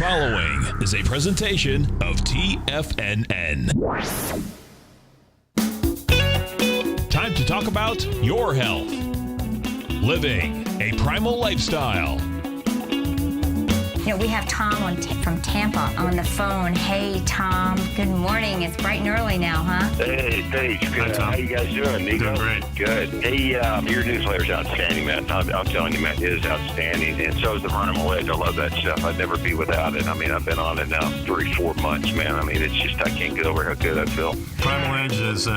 following is a presentation of TFNN. Time to talk about your health. Living a primal lifestyle. You know, we have Tom from Tampa on the phone. Hey, Tom. Good morning. It's bright and early now, huh? Hey, Paige. Good. How you guys doing, Nico? Doing great. Good. Hey, your newsletter's outstanding, man. I'm telling you, man, it is outstanding. And so is the Primal. I love that stuff. I'd never be without it. I mean, I've been on it now 3-4 months, man. I mean, it's just, I can't get over how good I feel. Primal Edge is,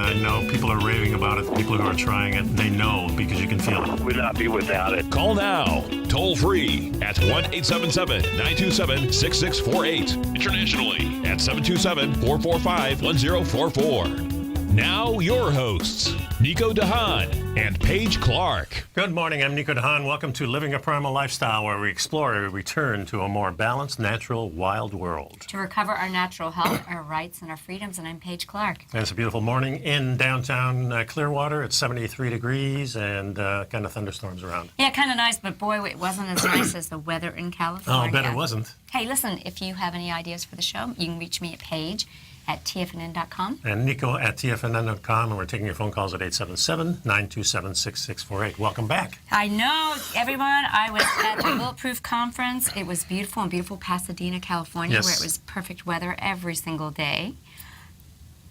people are raving about it. People who are trying it, they know because you can feel it. Would not be without it. Call now, toll free at 1-877-927-6648. Internationally at 727-445-1044. Now your hosts, Nico Haan and Paige Clarke. Good morning, I'm Nico Haan. Welcome to Living a Primal Lifestyle, where we explore a return to a more balanced, natural, wild world. To recover our natural health, our rights, and our freedoms, and I'm Paige Clarke. And it's a beautiful morning in downtown Clearwater. It's 73 degrees and kind of thunderstorms around. Yeah, kind of nice, but boy, it wasn't as nice as the weather in California. Oh, I bet it wasn't. Hey, listen, if you have any ideas for the show, you can reach me at Paige at TFNN.com. And Nico at TFNN.com, and we're taking your phone calls at 877-927-6648. Welcome back. I know, everyone. I was at the Bulletproof Conference. It was beautiful in beautiful Pasadena, California, Yes. where it was perfect weather every single day.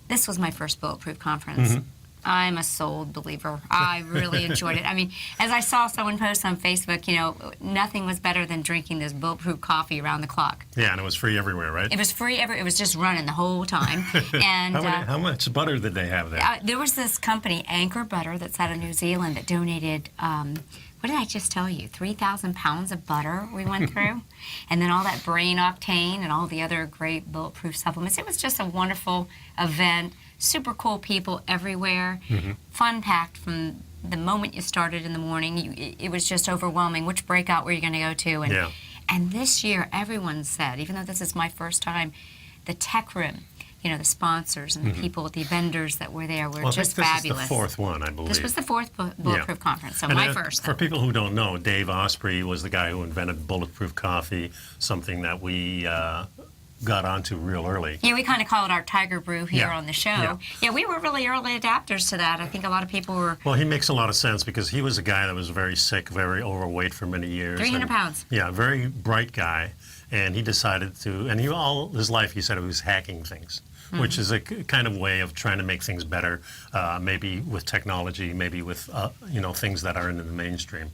This was my first Bulletproof Conference. Mm-hmm. I'm a sold believer. I really enjoyed it. I mean, as I saw someone post on Facebook, you know, nothing was better than drinking this Bulletproof coffee around the clock. Yeah, and it was free everywhere, right? It was free. It was just running the whole time. And How much butter did they have there? there was this company, Anchor Butter, that's out of New Zealand that donated, what did I just tell you, 3,000 pounds of butter we went through. And then all that brain octane and all the other great bulletproof supplements. It was just a wonderful event. Super cool people everywhere. Mm-hmm. Fun packed from the moment you started in the morning. It was just overwhelming. Which breakout were you going to go to? And, Yeah. and this year, everyone said, even though this is my first time, the tech room, you know, the sponsors and the people, the vendors that were there were just I think fabulous. This is the fourth one, I believe. This was the fourth Bulletproof Conference, so And my first. For people who don't know, Dave Osprey was the guy who invented bulletproof coffee, something that we got onto real early. Yeah, we kind of call it our Tiger Brew here Yeah. on the show. Yeah. Yeah, we were really early adapters to that. I think a lot of people were Well, he makes a lot of sense because he was a guy that was very sick, very overweight for many years. 300 and- pounds. Yeah, very bright guy. And he decided to, and he all his life he said he was hacking things, which is a kind of way of trying to make things better, maybe with technology, maybe with, things that are in the mainstream.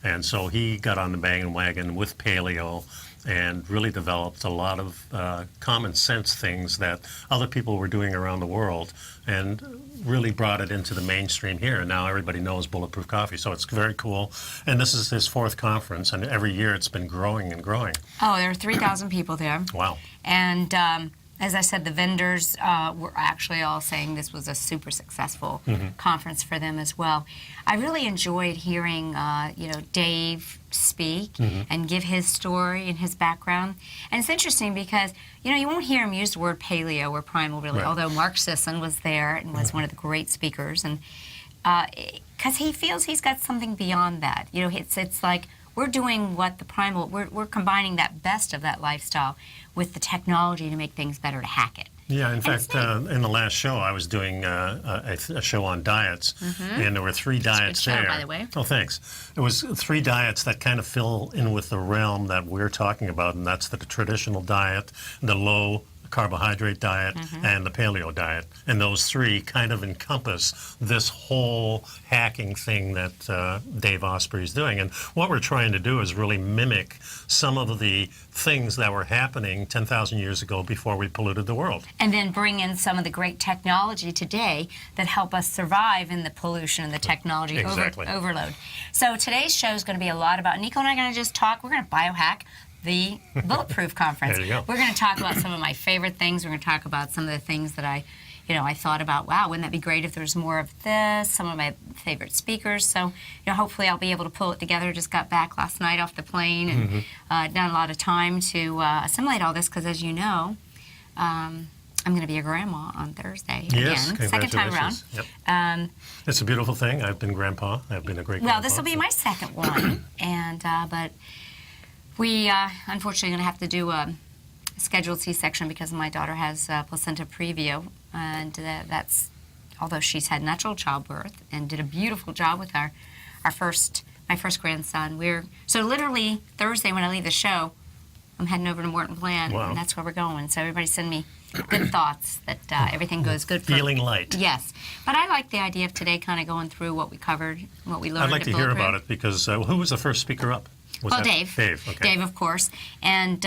And so he got on the bandwagon with paleo and really developed a lot of common sense things that other people were doing around the world and really brought it into the mainstream here. And now everybody knows bulletproof coffee. So it's very cool. And this is his fourth conference, and every year it's been growing and growing. Oh, there were 3,000 people there. Wow. And as I said, the vendors were actually all saying this was a super successful conference for them as well. I really enjoyed hearing, Dave speak and give his story and his background. And it's interesting because, you won't hear him use the word paleo or primal really, Right. although Mark Sisson was there and was one of the great speakers. And because he feels he's got something beyond that. It's like we're doing what the primal, we're combining that best of that lifestyle with the technology to make things better, to hack it. Yeah, in fact, in the last show, I was doing a show on diets, and there were three diets good show, there. by the way. Oh, thanks. It was three diets that kind of fill in with the realm that we're talking about, and that's the traditional diet, the low carbohydrate diet, and the paleo diet. And those three kind of encompass this whole hacking thing that Dave Osprey is doing. And what we're trying to do is really mimic some of the things that were happening 10,000 years ago before we polluted the world. And then bring in some of the great technology today that help us survive in the pollution and the technology Exactly. overload. So today's show is going to be a lot about, Nico and I are going to just talk, we're going to biohack the Bulletproof Conference. There you go. We're going to talk about some of my favorite things. We're going to talk about some of the things that I thought about, wow, wouldn't that be great if there was more of this, some of my favorite speakers. So, hopefully I'll be able to pull it together. Just got back last night off the plane and done a lot of time to assimilate all this because, as you know, I'm going to be a grandma on Thursday Yes, again, second time around. Yep. It's a beautiful thing. I've been grandpa. I've been a great grandpa. Well, this will be my second one, and but we unfortunately going to have to do a scheduled C-section because my daughter has placenta previa, and that's, although she's had natural childbirth and did a beautiful job with my first grandson. So literally Thursday when I leave the show, I'm heading over to Morton Plant, Wow. and that's where we're going. So everybody send me good thoughts that everything goes good. Feeling light. Yes. But I like the idea of today kind of going through what we covered, what we learned. I'd like to hear about it because who was the first speaker up? Dave. Dave, okay. Dave, of course. And,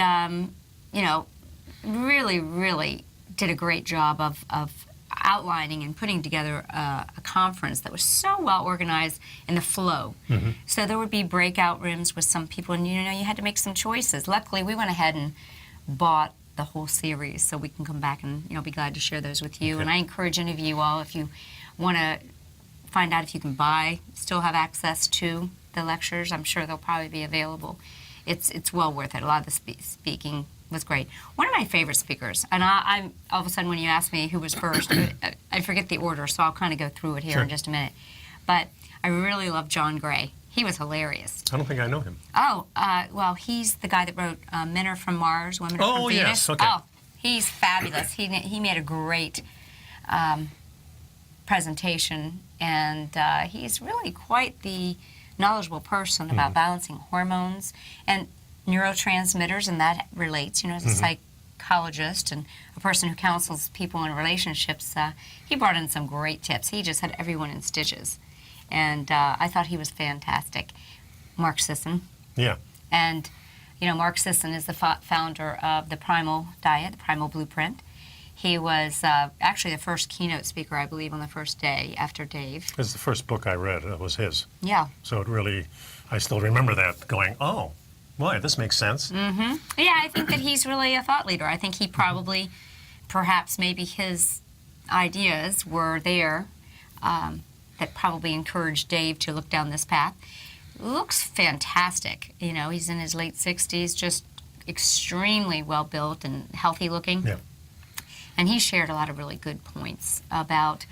really, really did a great job of outlining and putting together a conference that was so well organized in the flow. Mm-hmm. So there would be breakout rooms with some people, and you had to make some choices. Luckily, we went ahead and bought the whole series, so we can come back and be glad to share those with you. Okay. And I encourage any of you all, if you want to find out if you can still have access to the lectures, I'm sure they'll probably be available. It's well worth it. A lot of the speaking was great. One of my favorite speakers, and I all of a sudden when you ask me who was first, I forget the order, so I'll kind of go through it here in just a minute. But I really love John Gray. He was hilarious. I don't think I know him. Oh, well, he's the guy that wrote Men Are From Mars, Women Are From Venus. Yes, okay. Oh, he's fabulous. He made a great presentation, and he's really quite the knowledgeable person about balancing hormones and neurotransmitters, and that relates, as a psychologist and a person who counsels people in relationships. He brought in some great tips. He just had everyone in stitches, and I thought he was fantastic. Mark Sisson. Yeah. And, Mark Sisson is the founder of the Primal diet, the Primal Blueprint. He was actually the first keynote speaker, I believe, on the first day after Dave. It was the first book I read. It was his. Yeah. So it really, I still remember that going, oh, boy, this makes sense. Mm-hmm. Yeah, I think that he's really a thought leader. I think he probably, perhaps maybe his ideas were there that probably encouraged Dave to look down this path. Looks fantastic. He's in his late 60s, just extremely well built and healthy looking. Yeah. And he shared a lot of really good points about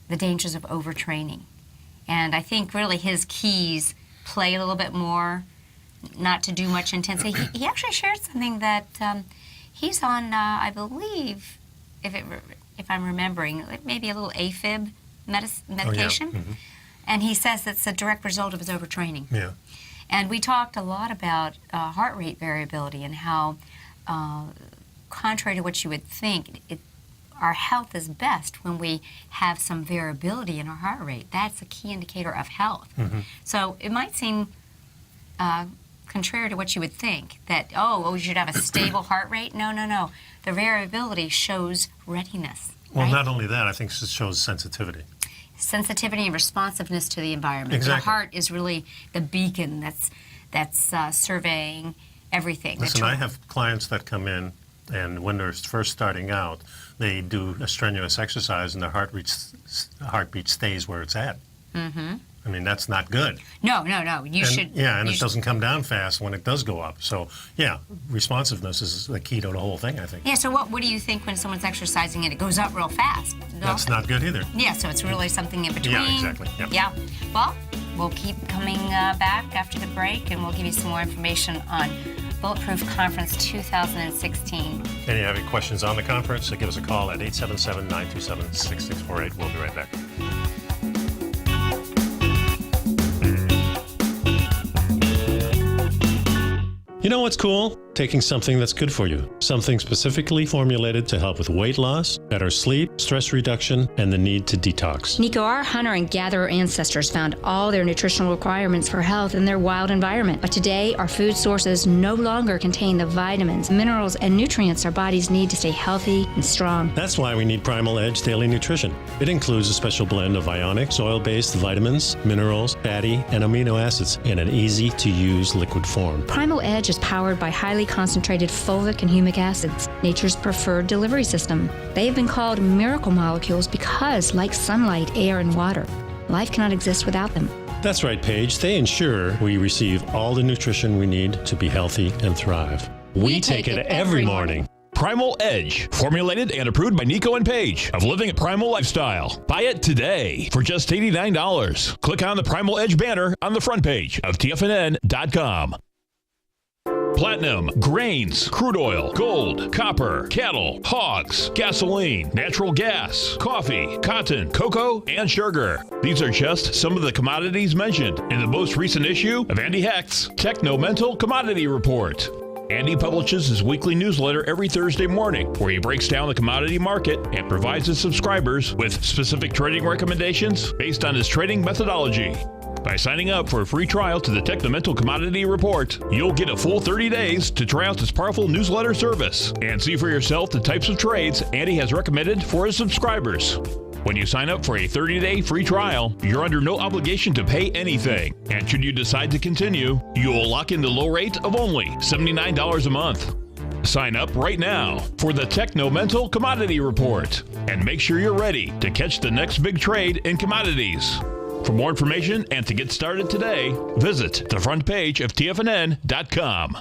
the dangers of overtraining. And I think really his keys play a little bit more, not to do much intensity. He actually shared something that he's on, I believe, if I'm remembering, maybe a little AFib medication. Oh, yeah. Mm-hmm. And he says that's a direct result of his overtraining. Yeah. And we talked a lot about heart rate variability and how, contrary to what you would think, our health is best when we have some variability in our heart rate. That's a key indicator of health. Mm-hmm. So it might seem contrary to what you would think, that, you should have a stable heart rate. No. The variability shows readiness. Well, right? not only that, I think it shows sensitivity. Sensitivity and responsiveness to the environment. Exactly. The heart is really the beacon that's surveying everything. Listen, I have clients that come in, and when they're first starting out, they do a strenuous exercise, and their heartbeat stays where it's at. Mm-hmm. I mean, that's not good. No. You should. Yeah, and you it doesn't come down fast when it does go up. So, yeah, responsiveness is the key to the whole thing, I think. Yeah, so what do you think when someone's exercising and it goes up real fast? That's not good either. Yeah, so it's really something in between. Yeah, exactly. Yep. Yeah. Well, we'll keep coming back after the break, and we'll give you some more information on Bulletproof Conference 2016. And if you have any questions on the conference, give us a call at 877-927-6648. We'll be right back. You know what's cool? Taking something that's good for you. Something specifically formulated to help with weight loss, better sleep, stress reduction, and the need to detox. Nico, our hunter and gatherer ancestors found all their nutritional requirements for health in their wild environment. But today, our food sources no longer contain the vitamins, minerals, and nutrients our bodies need to stay healthy and strong. That's why we need Primal Edge Daily Nutrition. It includes a special blend of ionic, soil-based vitamins, minerals, fatty, and amino acids in an easy-to-use liquid form. Primal Edge is powered by highly concentrated fulvic and humic acids, nature's preferred delivery system. They have been called miracle molecules because, like sunlight, air, and water, life cannot exist without them. That's right, Paige. They ensure we receive all the nutrition we need to be healthy and thrive. We take it every morning. Primal Edge, formulated and approved by Nico and Paige of Living a Primal Lifestyle. Buy it today for just $89. Click on the Primal Edge banner on the front page of TFNN.com. platinum, grains, crude oil, gold, copper, cattle, hogs, gasoline, natural gas, coffee, cotton, cocoa, and sugar. These are just some of the commodities mentioned in the most recent issue of Andy Hecht's Techno-Mental Commodity Report. Andy publishes his weekly newsletter every Thursday morning, where he breaks down the commodity market and provides his subscribers with specific trading recommendations based on his trading methodology. By signing up for a free trial to the Techno-Mental Commodity Report, you'll get a full 30 days to try out this powerful newsletter service and see for yourself the types of trades Andy has recommended for his subscribers. When you sign up for a 30-day free trial, you're under no obligation to pay anything. And should you decide to continue, you'll lock in the low rate of only $79 a month. Sign up right now for the Techno-Mental Commodity Report and make sure you're ready to catch the next big trade in commodities. For more information and to get started today, visit the front page of TFNN.com.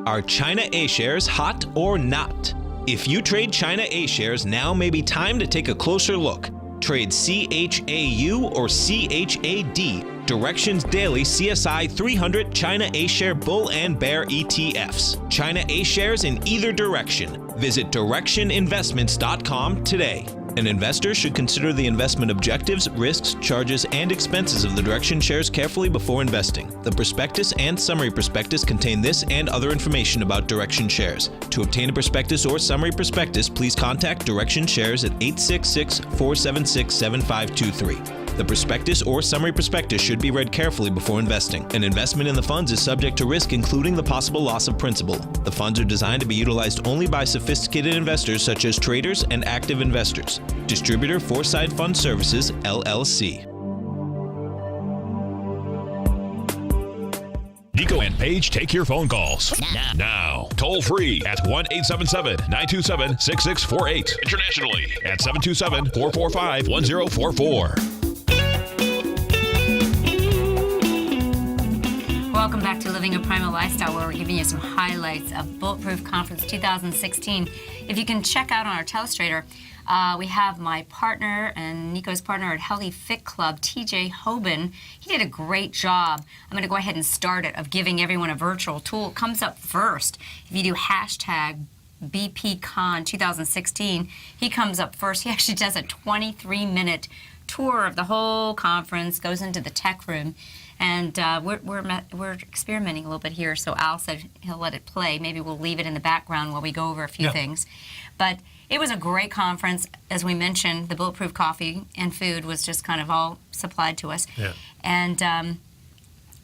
Are China A-shares hot or not? If you trade China A-shares, now may be time to take a closer look. Trade CHAU or CHAD, Directions Daily CSI 300 China A-share Bull and Bear ETFs. China A-shares in either direction. Visit directioninvestments.com today. An investor should consider the investment objectives, risks, charges, and expenses of the Direction shares carefully before investing. The prospectus and summary prospectus contain this and other information about Direction shares. To obtain a prospectus or summary prospectus, please contact Direction shares at 866-476-7523. The prospectus or summary prospectus should be read carefully before investing. An investment in the funds is subject to risk, including the possible loss of principal. The funds are designed to be utilized only by sophisticated investors such as traders and active investors. Distributor Foreside Fund Services, LLC. Nico and Paige take your phone calls now. Toll free at 1-877-927-6648. Internationally at 727-445-1044. Welcome back to Living a Primal Lifestyle, where we're giving you some highlights of Bulletproof Conference 2016. If you can check out on our telestrator, we have my partner and Nico's partner at Healthy Fit Club, TJ Hoban. He did a great job. I'm going to go ahead and start it, of giving everyone a virtual tool. It comes up first. If you do hashtag BPCon 2016, he comes up first. He actually does a 23-minute tour of the whole conference, goes into the tech room. And we're experimenting a little bit here, so Al said he'll let it play. Maybe we'll leave it in the background while we go over a few things. But it was a great conference. As we mentioned, the Bulletproof coffee and food was just kind of all supplied to us. Yeah. And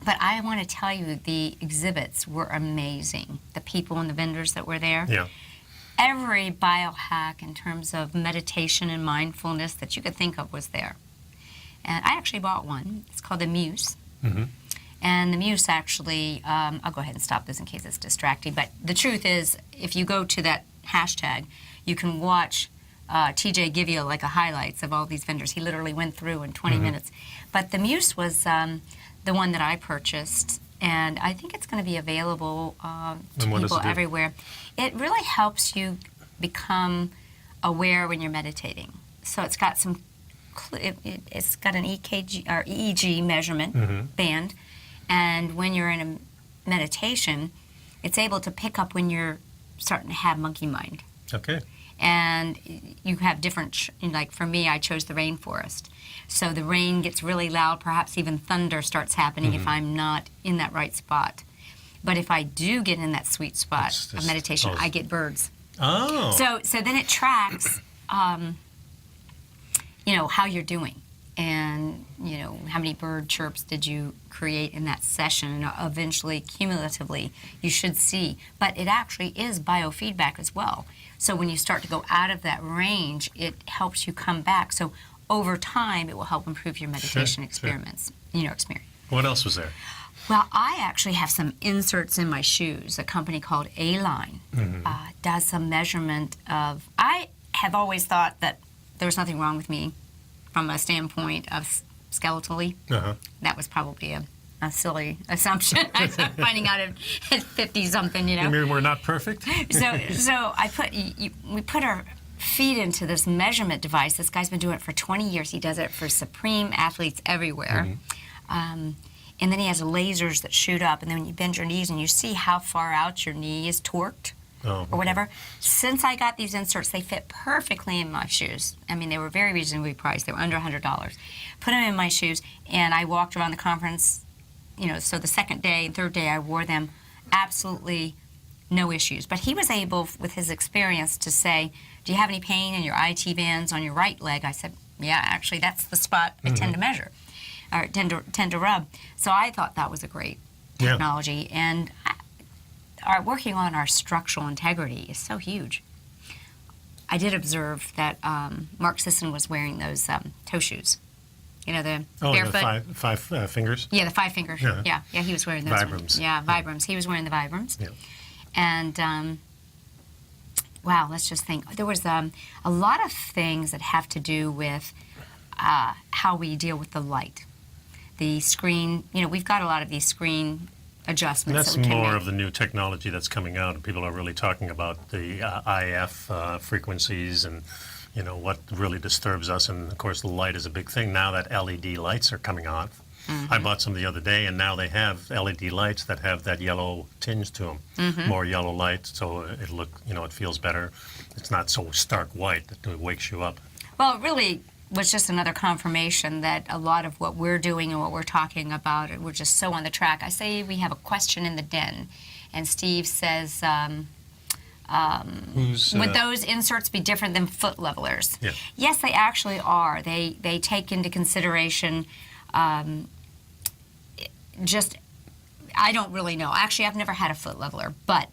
but I want to tell you, the exhibits were amazing. The people and the vendors that were there. Yeah. Every biohack in terms of meditation and mindfulness that you could think of was there. And I actually bought one. It's called the Muse. Mm-hmm. And the Muse actually, I'll go ahead and stop this in case it's distracting, but the truth is, if you go to that hashtag, you can watch TJ give you like a highlights of all these vendors. He literally went through in 20 minutes. But the Muse was the one that I purchased, and I think it's going to be available to people everywhere. It really helps you become aware when you're meditating. So it's got some it's got an EKG or EEG measurement band, and when you're in a meditation, it's able to pick up when you're starting to have monkey mind. Okay. And you have different, like for me, I chose the rainforest. So the rain gets really loud, perhaps even thunder starts happening if I'm not in that right spot. But if I do get in that sweet spot of meditation, I get birds. Oh. So then it tracks how you're doing, and how many bird chirps did you create in that session, and eventually cumulatively you should see. But it actually is biofeedback as well, so when you start to go out of that range, it helps you come back. So over time it will help improve your meditation experience. What else was there? Well, I actually have some inserts in my shoes. A company called A-Line does some measurement of, I have always thought that there was nothing wrong with me from a standpoint of skeletally. That was probably a silly assumption. I'm finding out at 50-something, You mean we're not perfect? So we put our feet into this measurement device. This guy's been doing it for 20 years. He does it for supreme athletes everywhere. and then he has lasers that shoot up, and then when you bend your knees and you see how far out your knee is torqued, or whatever. Since I got these inserts, they fit perfectly in my shoes. I mean, they were very reasonably priced. They were under $100. Put them in my shoes, and I walked around the conference, so the second day and third day I wore them, absolutely no issues. But he was able, with his experience, to say, do you have any pain in your IT bands on your right leg? I said, yeah, actually, that's the spot I tend to measure, or tend to rub. So I thought that was a great technology. And working on our structural integrity is so huge. I did observe that Mark Sisson was wearing those toe shoes. The barefoot. The five fingers? Yeah, the 5 fingers. Yeah, he was wearing those. Vibrams. Yeah, Vibrams. He was wearing the Vibrams. Yeah. And, wow, let's just think. There was a lot of things that have to do with how we deal with the light. The screen, we've got a lot of these screen adjustments. That's that we can more make. of the new technology that's coming out, and people are really talking about the IF frequencies and what really disturbs us. And of course, the light is a big thing now that LED lights are coming on. I bought some the other day, and now they have LED lights that have that yellow tinge to them, more yellow light, so it feels better. It's not so stark white that it wakes you up. Well, it really was just another confirmation that a lot of what we're doing and what we're talking about, we're just so on the track. I say we have a question in the den, and Steve says, would those inserts be different than foot levelers? Yeah. Yes, they actually are. They take into consideration I don't really know. Actually, I've never had a foot leveler, but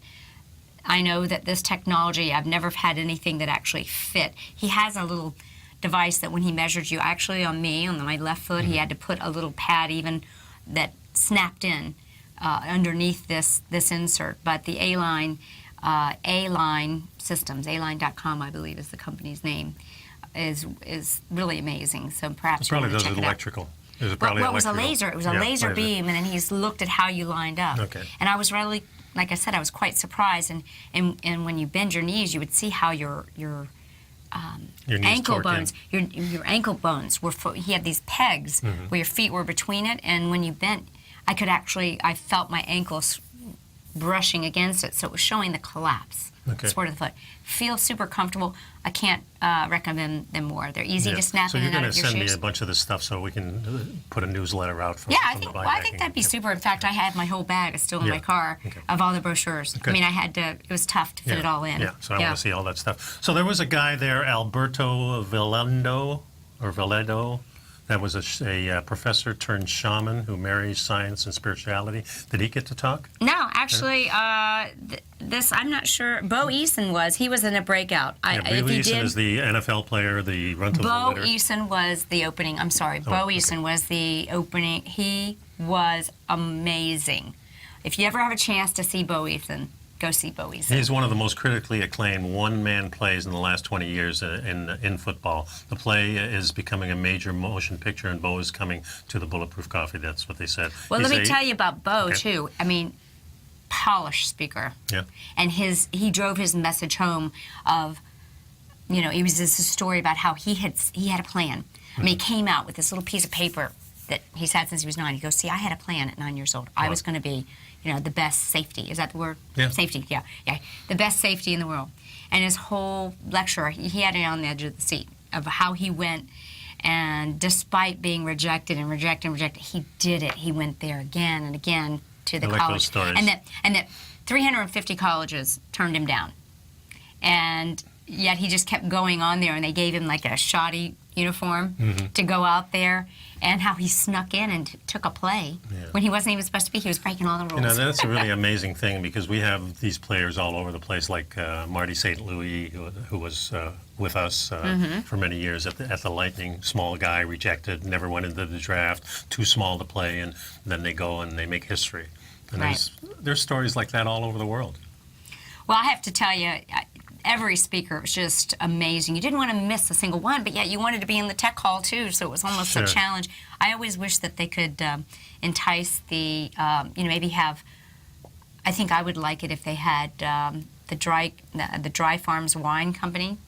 I know that this technology, I've never had anything that actually fit. He has a little device that when he measured you, actually on me, on my left foot, he had to put a little pad even that snapped in underneath this insert. But the A-Line Systems, aline.com, I believe is the company's name, is really amazing. So perhaps it probably you want does to check it out. electrical. It was a laser. It was a laser beam, and then he's looked at how you lined up. Okay. And I was really, like I said, I was quite surprised. And when you bend your knees, you would see how your ankle bones, your ankle bones were. He had these pegs where your feet were between it, and when you bent, I felt my ankles brushing against it, so it was showing the collapse. Support of the foot. Feel super comfortable. I can't recommend them more. They're easy to snap in and out of your shoes. So you're going to send me a bunch of this stuff so we can put a newsletter out from I think that'd be super. In fact, I have my whole bag still in my car of all the brochures. Okay. I mean, it was tough to fit it all in. Yeah, so I want to see all that stuff. So there was a guy there, Alberto Veledo, that was a professor turned shaman who marries science and spirituality. Did he get to talk? No, actually, I'm not sure. Bo Eason he was in a breakout. Bo Eason is the NFL player, the run to the litter. Bo Eason was the opening. I'm sorry. Bo Eason was the opening. He was amazing. If you ever have a chance to see Bo Eason, go see Bo Eason. He's one of the most critically acclaimed one-man plays in the last 20 years in football. The play is becoming a major motion picture, and Bo is coming to the Bulletproof Coffee. That's what they said. Well, let me tell you about Bo, too. I mean, polished speaker. Yeah. And he drove his message home of, it was this story about how he had a plan. I mean, he came out with this little piece of paper that he's had since he was 9. He goes, see, I had a plan at 9 years old. I was going to be the best safety. Is that the word? Yeah. Safety, yeah. The best safety in the world. And his whole lecture, he had it on the edge of the seat of how he went, and despite being rejected, he did it. He went there again and again to the I like college. those stories. And that 350 colleges turned him down. And yet he just kept going on there, and they gave him like a shoddy uniform to go out there, and how he snuck in and took a play when he wasn't even supposed to be. He was breaking all the rules. That's a really amazing thing, because we have these players all over the place, like Marty St. Louis, who was with us for many years at the Lightning. Small guy, rejected, never went into the draft, too small to play, and then they go and they make history. And there's stories like that all over the world. Well, I have to tell you, every speaker was just amazing. You didn't want to miss a single one, but yet you wanted to be in the tech hall too, so it was almost a challenge. I always wish that they could entice the, maybe have, I think I would like it if they had the Dry Farms Wine Company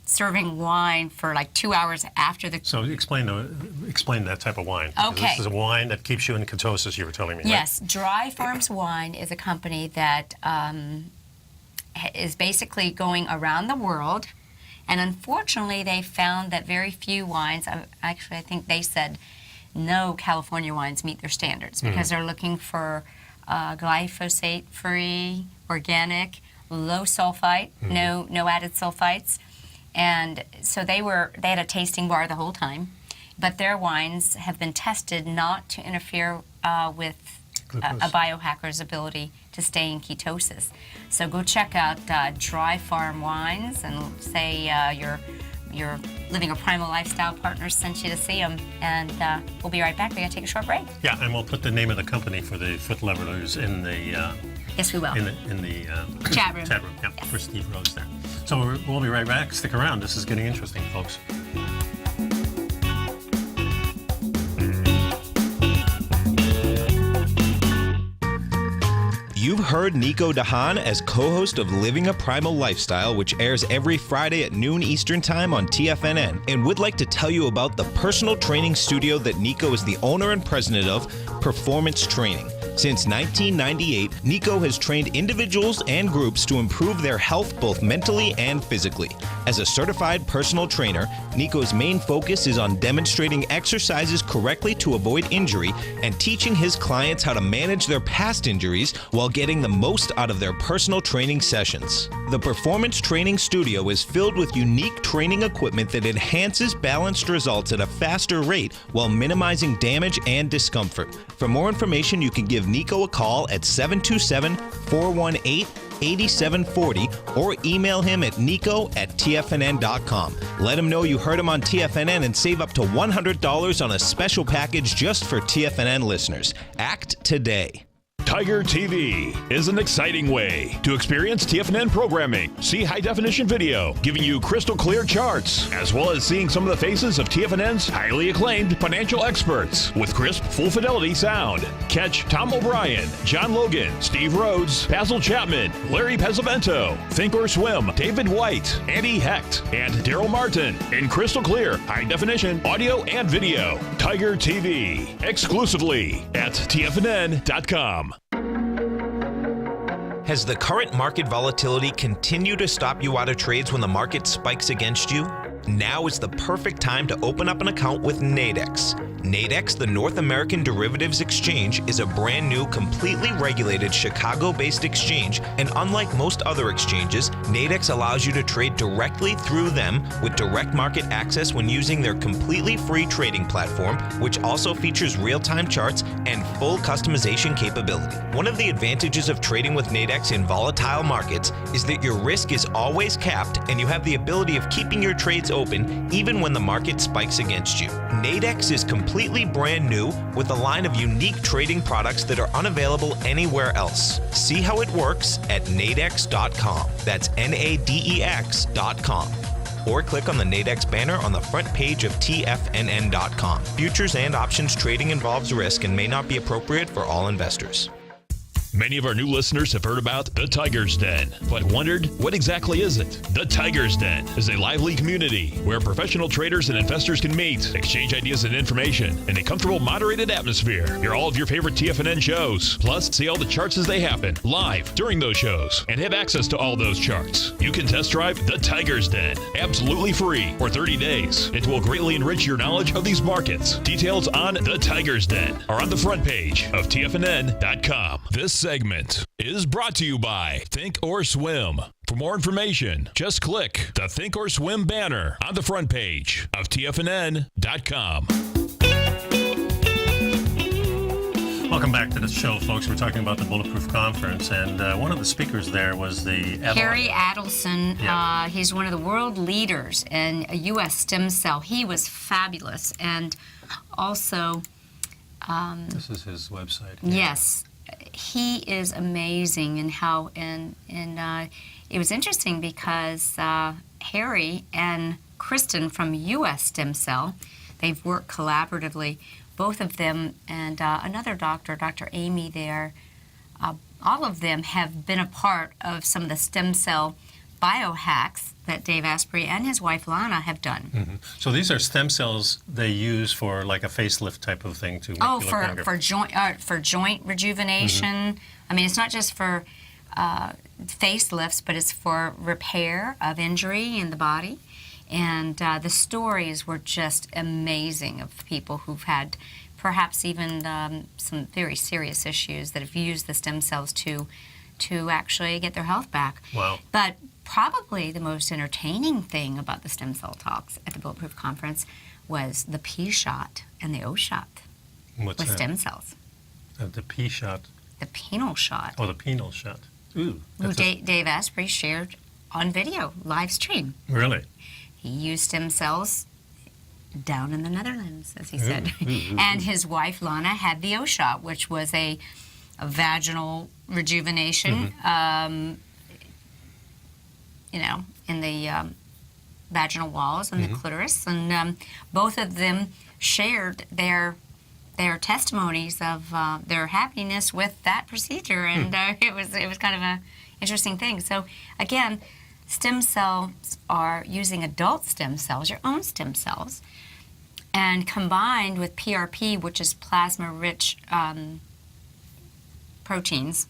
serving wine for like 2 hours after the. So explain that type of wine. Okay. This is a wine that keeps you in ketosis, you were telling me, right? Yes, Dry Farms Wine is a company that is basically going around the world, and unfortunately they found that very few wines, actually I think they said no California wines meet their standards because they're looking for glyphosate-free, organic, low sulfite, no added sulfites. And so they had a tasting bar the whole time, but their wines have been tested not to interfere with a biohacker's ability to stay in ketosis. So go check out Dry Farm Wines and say your living a primal lifestyle partner sent you to see them. And we'll be right back. We gotta take a short break. Yeah, and we'll put the name of the company for the foot levelers in the Yes, we will. in the Chat room. Yeah, Yes. for Steve Rose there. So we'll be right back. Stick around. This is getting interesting, folks. You've heard Nico de Haan as co-host of Living a Primal Lifestyle, which airs every Friday at noon Eastern Time on TFNN, and would like to tell you about the personal training studio that Nico is the owner and president of, Performance Training. Since 1998, Nico has trained individuals and groups to improve their health both mentally and physically. As a certified personal trainer, Nico's main focus is on demonstrating exercises correctly to avoid injury and teaching his clients how to manage their past injuries while getting the most out of their personal training sessions. The Performance Training Studio is filled with unique training equipment that enhances balanced results at a faster rate while minimizing damage and discomfort. For more information, you can give Nico a call at 727-418-8740 or email him at nico@tfnn.com. Let him know you heard him on TFNN and save up to $100 on a special package just for TFNN listeners. Act today. Tiger TV is an exciting way to experience TFNN programming. See high-definition video, giving you crystal clear charts, as well as seeing some of the faces of TFNN's highly acclaimed financial experts with crisp, full-fidelity sound. Catch Tom O'Brien, John Logan, Steve Rhodes, Basil Chapman, Larry Pesavento, Think or Swim, David White, Andy Hecht, and Daryl Martin in crystal clear, high-definition audio and video. Tiger TV, exclusively at TFNN.com. Has the current market volatility continued to stop you out of trades when the market spikes against you? Now is the perfect time to open up an account with Nadex. Nadex, the North American Derivatives Exchange, is a brand new, completely regulated Chicago-based exchange, and unlike most other exchanges, Nadex allows you to trade directly through them with direct market access when using their completely free trading platform, which also features real-time charts and full customization capability. One of the advantages of trading with Nadex in volatile markets is that your risk is always capped and you have the ability of keeping your trades open even when the market spikes against you. Nadex is completely brand new with a line of unique trading products that are unavailable anywhere else. See how it works at nadex.com. That's NADEX.com. Or click on the Nadex banner on the front page of TFNN.com. Futures and options trading involves risk and may not be appropriate for all investors. Many of our new listeners have heard about the Tiger's Den, but wondered, what exactly is it? The Tiger's Den is a lively community where professional traders and investors can meet, exchange ideas and information in a comfortable, moderated atmosphere. Hear all of your favorite TFNN shows, plus see all the charts as they happen live during those shows and have access to all those charts. You can test drive the Tiger's Den absolutely free for 30 days. It will greatly enrich your knowledge of these markets. Details on the Tiger's Den are on the front page of TFNN.com. This segment is brought to you by Think or Swim. For more information, just click the Think or Swim banner on the front page of TFNN.com. Welcome back to the show, folks. We're talking about the Bulletproof Conference, and one of the speakers there was the Harry Adelson. Yeah. He's one of the world leaders in a U.S. stem cell. He was fabulous, and also this is his website. Yes, he is amazing in how and it was interesting because Harry and Kristen from U.S. Stem Cell, they've worked collaboratively, both of them, and another doctor, Dr. Amy there. All of them have been a part of some of the stem cell biohacks that Dave Asprey and his wife Lana have done. So these are stem cells they use for like a facelift type of thing to make you look younger. For joint rejuvenation. I mean, it's not just for facelifts, but it's for repair of injury in the body. And the stories were just amazing of people who've had perhaps even some very serious issues that have used the stem cells to actually get their health back. Wow. But probably the most entertaining thing about the stem cell talks at the Bulletproof Conference was the P shot and the O shot What's with that? stem cells. The P shot. The penal shot. Oh, the penal shot. Ooh. Who Dave Asprey shared on video, live stream. Really? He used stem cells down in the Netherlands, as he said. And his wife, Lana, had the O shot, which was a vaginal rejuvenation, you know, in the vaginal walls and the clitoris. And both of them shared their testimonies of their happiness with that procedure. And it was kind of an interesting thing. So, again, stem cells are using adult stem cells, your own stem cells, and combined with PRP, which is plasma-rich proteins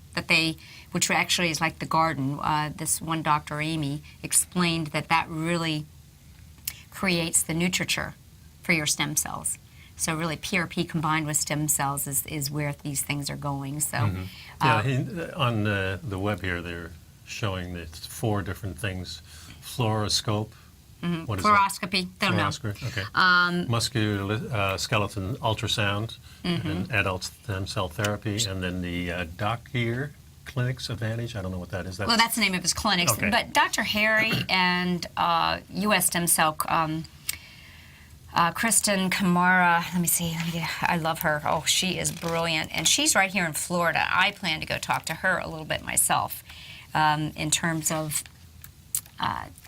which actually is like the garden. This one Dr. Amy explained that really creates the nutriture for your stem cells. So really, PRP combined with stem cells is where these things are going. So, on the web here, they're showing the 4 different things: fluoroscope. What is fluoroscopy. that? Don't know. Okay. Musculoskeletal ultrasound, and adult stem cell therapy, and then the Doctor Clinics Advantage. I don't know what that is. Well, that's the name of his clinics. Okay. But Dr. Harry and U.S. Stem Cell, Kristen Kamara, I love her. Oh, she is brilliant. And she's right here in Florida. I plan to go talk to her a little bit myself in terms of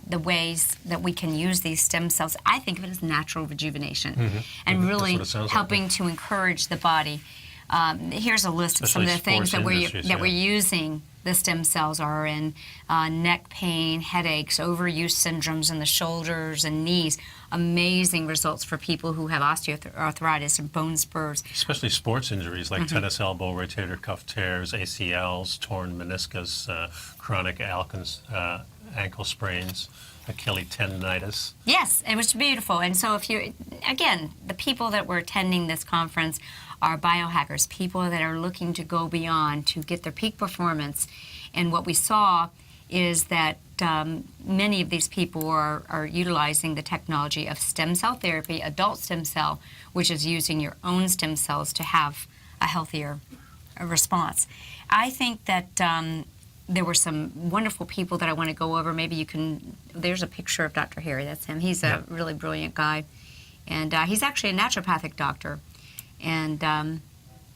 the ways that we can use these stem cells. I think of it as natural rejuvenation and really helping to encourage the body. Here's a list of some of the things that we're using the stem cells are in: neck pain, headaches, overuse syndromes in the shoulders and knees. Amazing results for people who have osteoarthritis and bone spurs. Especially sports injuries like tennis elbow, rotator cuff tears, ACLs, torn meniscus, chronic ankle sprains, Achilles tendonitis. Yes, it was beautiful. And so again, the people that were attending this conference are biohackers, people that are looking to go beyond to get their peak performance. And what we saw is that many of these people are utilizing the technology of stem cell therapy, adult stem cell, which is using your own stem cells to have a healthier response. I think that there were some wonderful people that I want to go over. Maybe there's a picture of Dr. Harry, that's him. He's a really brilliant guy. And he's actually a naturopathic doctor. And,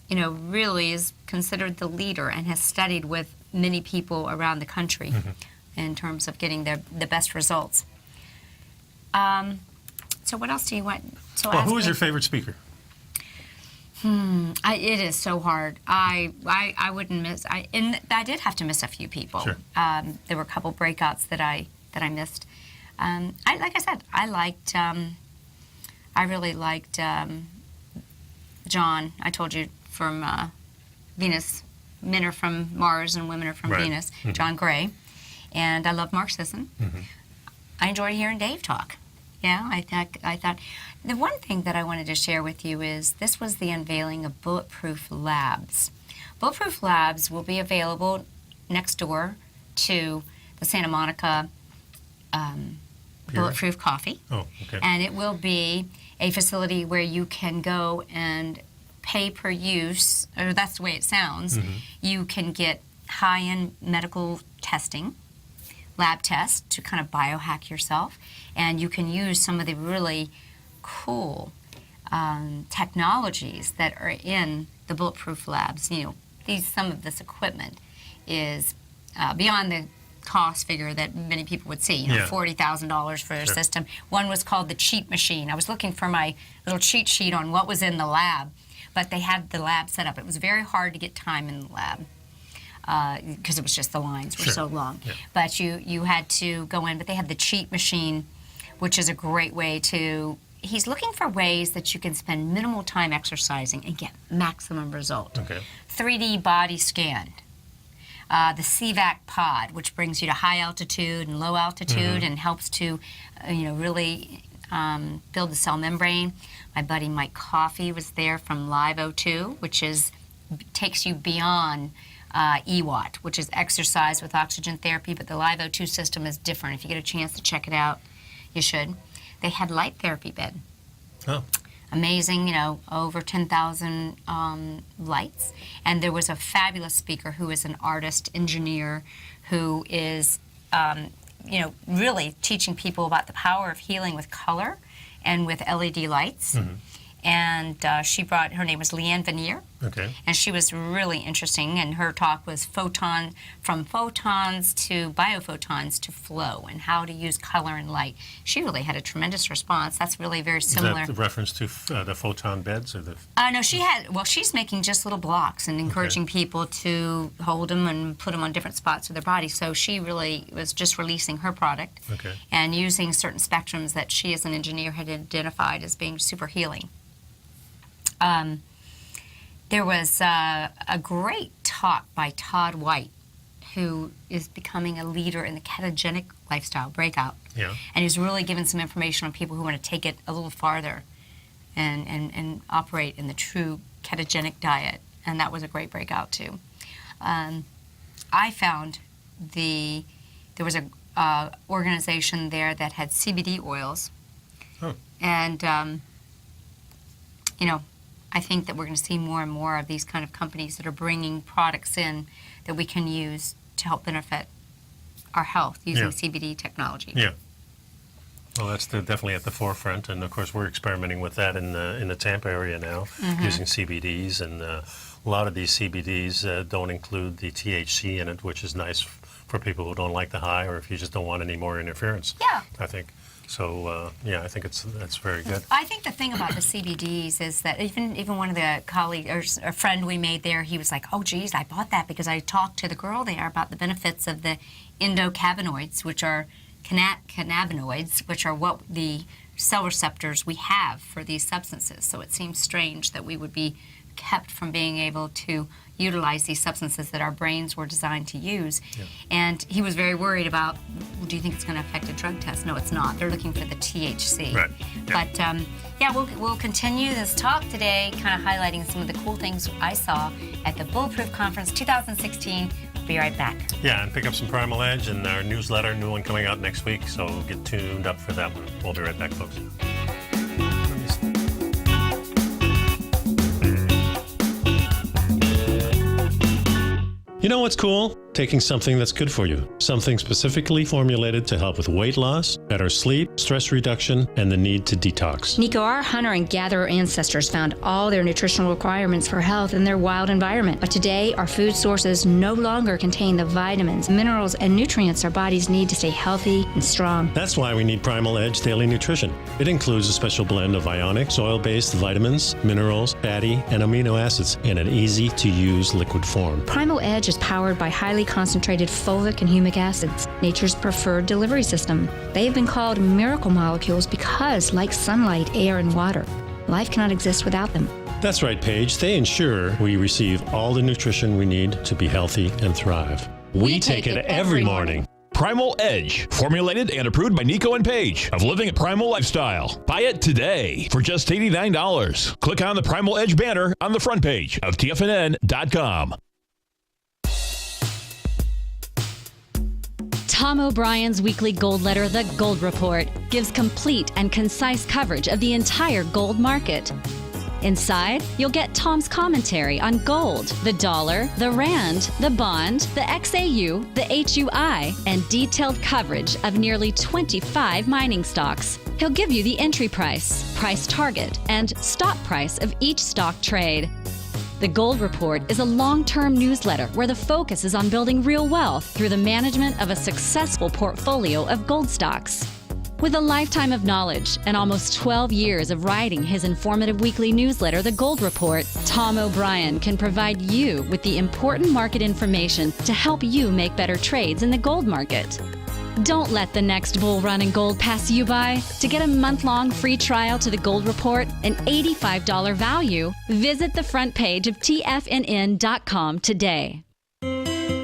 really is considered the leader and has studied with many people around the country in terms of getting the best results. So what else do you want? Who is your favorite speaker? It is so hard. I wouldn't miss. I did have to miss a few people. Sure. There were a couple breakouts that I missed. Like I said, I really liked John. I told you from Venus. Men are from Mars and women are from Venus. John Gray, and I love Marxism. I enjoyed hearing Dave talk. Yeah, I thought the one thing that I wanted to share with you is this was the unveiling of Bulletproof Labs. Bulletproof Labs will be available next door to the Santa Monica Bulletproof Coffee. Oh, okay. And it will be a facility where you can go and pay per use, or that's the way it sounds. You can get high-end medical testing, lab tests to kind of biohack yourself, and you can use some of the really cool technologies that are in the Bulletproof Labs. Some of this equipment is beyond the cost figure that many people would see, $40,000 for their system. One was called the cheat machine. I was looking for my little cheat sheet on what was in the lab, but they had the lab set up. It was very hard to get time in the lab. because it was just the lines were Sure. so long. Yeah. But you had to go in, but they have the cheat machine, which is a great way to, he's looking for ways that you can spend minimal time exercising and get maximum result. Okay. 3D body scan. The CVAC pod, which brings you to high altitude and low altitude and helps to, really build the cell membrane. My buddy Mike Coffey was there from Live O2, which takes you beyond EWAT, which is exercise with oxygen therapy, but the Live O2 system is different. If you get a chance to check it out, you should. They had light therapy bed. Oh. Amazing, over 10,000 lights. And there was a fabulous speaker who is an artist, engineer, who is, really teaching people about the power of healing with color and with LED lights. And her name was Leanne Vanier. Okay. And she was really interesting, and her talk was from photons to biophotons to flow, and how to use color and light. She really had a tremendous response. That's really very similar. Is that the reference to the photon beds or the? No, she's making just little blocks and encouraging people to hold them and put them on different spots of their body. So she really was just releasing her product and using certain spectrums that she as an engineer had identified as being super healing. There was a great talk by Todd White, who is becoming a leader in the ketogenic lifestyle breakout. Yeah. And he's really given some information on people who want to take it a little farther and operate in the true ketogenic diet. And that was a great breakout, too. I found there was a organization there that had CBD oils. Oh. And, I think that we're going to see more and more of these kind of companies that are bringing products in that we can use to help benefit our health using CBD technology. Yeah. Well, that's definitely at the forefront, and of course we're experimenting with that in the Tampa area now, using CBDs, and a lot of these CBDs don't include the THC in it, which is nice for people who don't like the high, or if you just don't want any more interference. Yeah. I think. So I think that's very good. I think the thing about the CBDs is that even one of the colleagues or a friend we made there, he was like, "Oh, geez, I bought that because I talked to the girl there about the benefits of the endocannabinoids, which are cannabinoids, which are what the cell receptors we have for these substances. So it seems strange that we would be kept from being able to utilize these substances that our brains were designed to use." Yeah. And he was very worried about, do you think it's going to affect a drug test? No, it's not. They're looking for the THC. Right. Yeah. But we'll continue this talk today, kind of highlighting some of the cool things I saw at the Bulletproof Conference 2016. We'll be right back. Yeah, and pick up some Primal Edge and our newsletter, new one coming out next week, so get tuned up for that one. We'll be right back, folks. You know what's cool? Taking something that's good for you. Something specifically formulated to help with weight loss, better sleep, stress reduction, and the need to detox. Nico, our hunter and gatherer ancestors found all their nutritional requirements for health in their wild environment. But today, our food sources no longer contain the vitamins, minerals, and nutrients our bodies need to stay healthy and strong. That's why we need Primal Edge Daily Nutrition. It includes a special blend of ionic, oil-based vitamins, minerals, fatty, and amino acids in an easy-to-use liquid form. Primal Edge is powered by highly concentrated fulvic and humic acids, nature's preferred delivery system. They have been called miracle molecules because, like sunlight, air, and water, life cannot exist without them. That's right, Paige. They ensure we receive all the nutrition we need to be healthy and thrive. We take it every morning. Primal Edge, formulated and approved by Nico and Paige of Living a Primal Lifestyle. Buy it today for just $89. Click on the Primal Edge banner on the front page of TFNN.com. Tom O'Brien's weekly gold letter, The Gold Report, gives complete and concise coverage of the entire gold market. Inside, you'll get Tom's commentary on gold, the dollar, the rand, the bond, the XAU, the HUI, and detailed coverage of nearly 25 mining stocks. He'll give you the entry price, price target, and stop price of each stock trade. The Gold Report is a long-term newsletter where the focus is on building real wealth through the management of a successful portfolio of gold stocks. With a lifetime of knowledge and almost 12 years of writing his informative weekly newsletter, The Gold Report, Tom O'Brien can provide you with the important market information to help you make better trades in the gold market. Don't let the next bull run in gold pass you by. To get a month-long free trial to The Gold Report, an $85 value, visit the front page of TFNN.com today.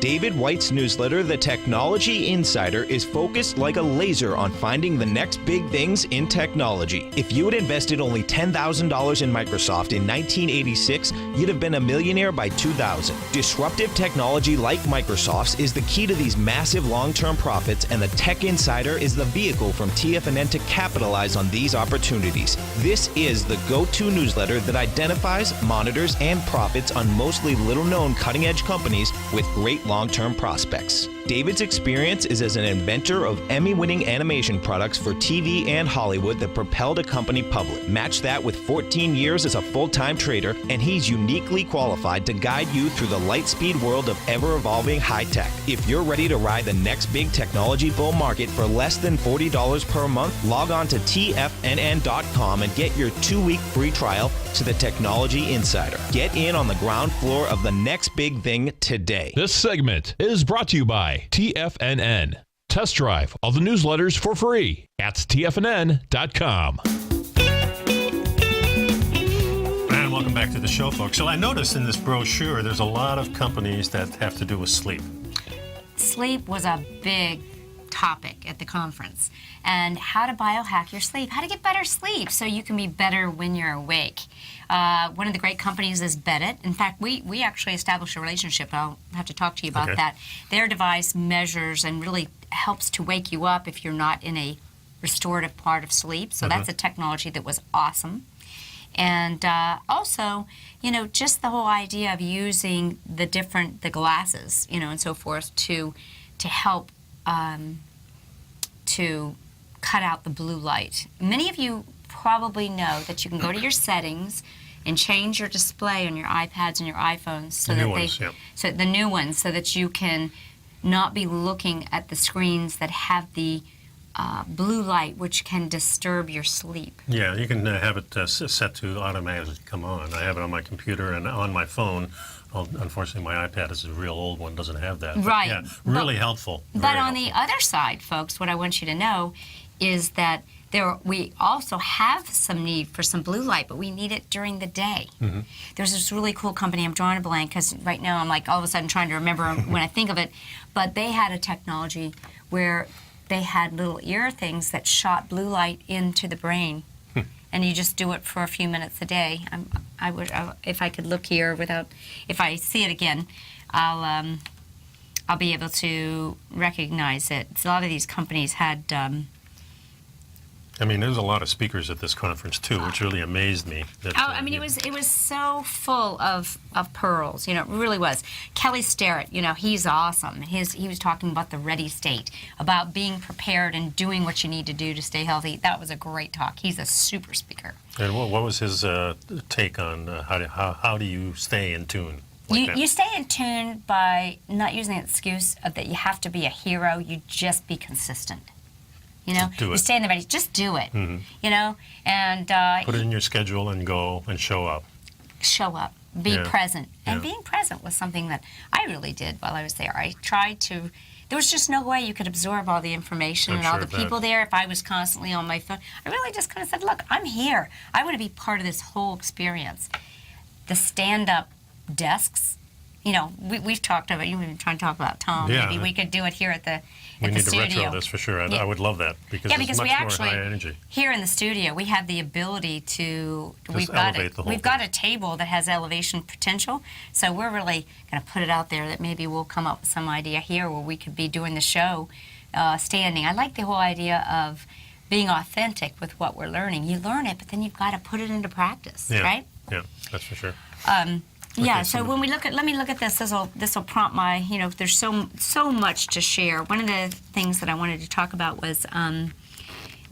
David White's newsletter, The Technology Insider, is focused like a laser on finding the next big things in technology. If you had invested only $10,000 in Microsoft in 1986, you'd have been a millionaire by 2000. Disruptive technology like Microsoft's is the key to these massive long-term profits, and the Tech Insider is the vehicle from TFNN to capitalize on these opportunities. This is the go-to newsletter that identifies, monitors, and profits on mostly little-known cutting-edge companies with great long-term prospects. David's experience is as an inventor of Emmy-winning animation products for TV and Hollywood that propelled a company public. Match that with 14 years as a full-time trader, and he's uniquely qualified to guide you through the light-speed world of ever-evolving high-tech. If you're ready to ride the next big technology bull market for less than $40 per month, log on to TFNN.com and get your 2-week free trial to the Technology Insider. Get in on the ground floor of the next big thing today. This segment is brought to you by TFNN. Test drive all the newsletters for free at TFNN.com. And welcome back to the show, folks. So I noticed in this brochure there's a lot of companies that have to do with sleep. Sleep was a big topic at the conference, and how to biohack your sleep, how to get better sleep so you can be better when you're awake. One of the great companies is Bedit. In fact, we actually established a relationship. I'll have to talk to you about that. Their device measures and really helps to wake you up if you're not in a restorative part of sleep. So that's a technology that was awesome. And also, you know, just the whole idea of using the glasses, you know, and so forth to help to cut out the blue light. Many of you probably know that you can go to your settings and change your display on your iPads and your iPhones so so the new ones, so that you can not be looking at the screens that have the blue light, which can disturb your sleep. Yeah, you can have it set to automatically come on. I have it on my computer and on my phone. Unfortunately, my iPad is a real old one, doesn't have that. Right. But yeah, really helpful. But on the other side, folks, what I want you to know is that we also have some need for some blue light, but we need it during the day. There's this really cool company, I'm drawing a blank because right now I'm like all of a sudden trying to remember when I think of it, but they had a technology where they had little ear things that shot blue light into the brain. And you just do it for a few minutes a day. If I could look here if I see it again, I'll be able to recognize it. So a lot of these companies had. I mean, there's a lot of speakers at this conference too, which really amazed me. It was so full of pearls. You know, it really was. Kelly Starrett, you know, he's awesome. He was talking about the ready state, about being prepared and doing what you need to do to stay healthy. That was a great talk. He's a super speaker. And what was his take on how do you stay in tune? You stay in tune by not using the excuse that you have to be a hero. You just be consistent. You know, you stay in the ready. Just do it. You know, and put it in your schedule and go and show up. Show up. Be present. And being present was something that I really did while I was there. I tried to. There was just no way you could absorb all the information and all the people there if I was constantly on my phone. I really just kind of said, look, I'm here. I want to be part of this whole experience. The stand-up desks. You know, we've talked about. You've been trying to talk about Tom. Yeah, maybe we could do it here at the. We need to retro this for sure. I would love that because it's much more high energy. Here in the studio, we have the ability to. We've got a table that has elevation potential, so we're really going to put it out there that maybe we'll come up with some idea here where we could be doing the show standing. I like the whole idea of being authentic with what we're learning. You learn it, but then you've got to put it into practice, right? Yeah, that's for sure. Yeah, so when we let me look at this. This will prompt my, you know, there's so much to share. One of the things that I wanted to talk about was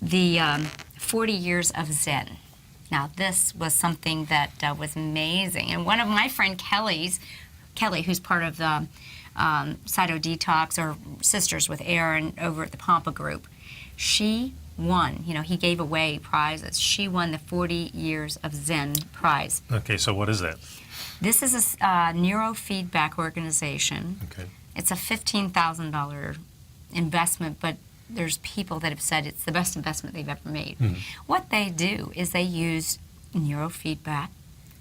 the 40 years of Zen. Now, this was something that was amazing. And one of my friend Kelly, who's part of the Cyto Detox or Sisters with Aaron over at the Pampa Group, she won. You know, he gave away prizes. She won the 40 Years of Zen prize. Okay, so what is that? This is a neurofeedback organization. Okay. It's a $15,000 investment, but there's people that have said it's the best investment they've ever made. What they do is they use neurofeedback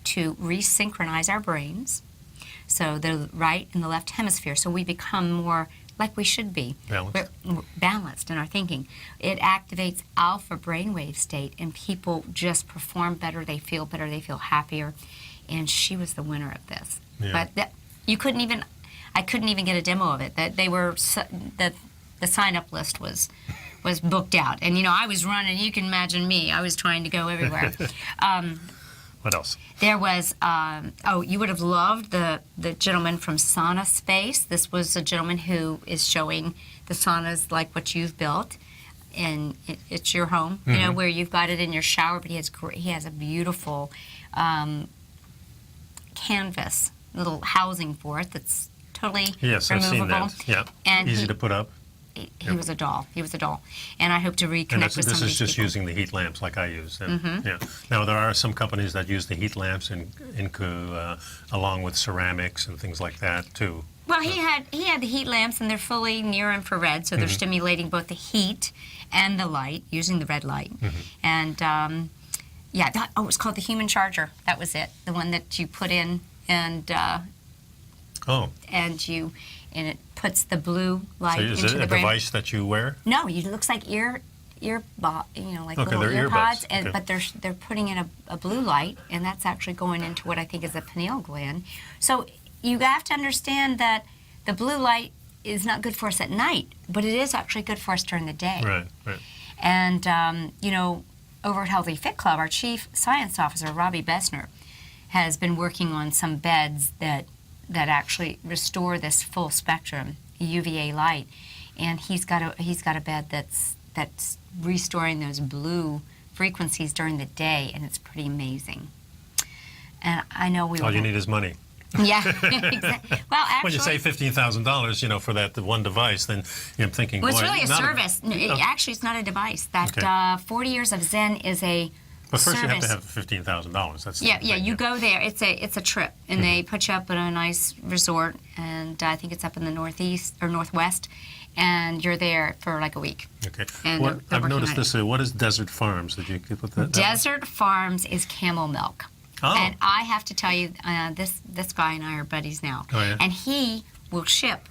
to resynchronize our brains, so the right and the left hemisphere, so we become more like we should be. Balanced. We're balanced in our thinking. It activates alpha brainwave state, and people just perform better, they feel happier, and she was the winner of this. Yeah. But I couldn't even get a demo of it. That they were the sign-up list was booked out, and you know I was running. You can imagine me. I was trying to go everywhere. What else? There was you would have loved the gentleman from Sauna Space. This was a gentleman who is showing the saunas like what you've built, and it's your home. You know where you've got it in your shower, but he has a beautiful canvas little housing for it that's totally Yes, I've removable. seen that. Yeah, And easy to put up. He was a doll. He was a doll, and I hope to reconnect with some This of is these just people. using the heat lamps like I use. Yeah. Now there are some companies that use the heat lamps along with ceramics and things like that too. Well, he had the heat lamps, and they're fully near infrared, so they're stimulating both the heat and the light using the red light. And it was called the Human Charger. That was it, the one that you put in, and it puts the blue light So into is the it a brain. device that you wear? No, it looks like like Okay, little they're ear earbuds. pods, Okay. but they're putting in a blue light, and that's actually going into what I think is the pineal gland. So you have to understand that the blue light is not good for us at night, but it is actually good for us during the day. Right. And over at Healthy Fit Club, our chief science officer, Robbie Bessner, has been working on some beds that actually restore this full spectrum UVA light, and he's got a bed that's restoring those blue frequencies during the day, and it's pretty amazing. And I know we All you need is money. Yeah, exactly. Well, actually, When you say $15,000, for that one device, then I'm thinking. well, it's boy, really a not service. Actually, it's not a device. That Okay. 40 Years of Zen is a But first, you have to service. have $15,000. That's the Yeah, thing, you go there. It's a trip, and they put you up at a nice resort, and I think it's up in the northeast or northwest, and you're there for like a week. Okay. And they're I've working noticed on it. this. What is Desert Farms? Did you put that? Desert Farms is camel milk. Oh. And I have to tell you, this guy and I are buddies now. Oh, yeah? And he will ship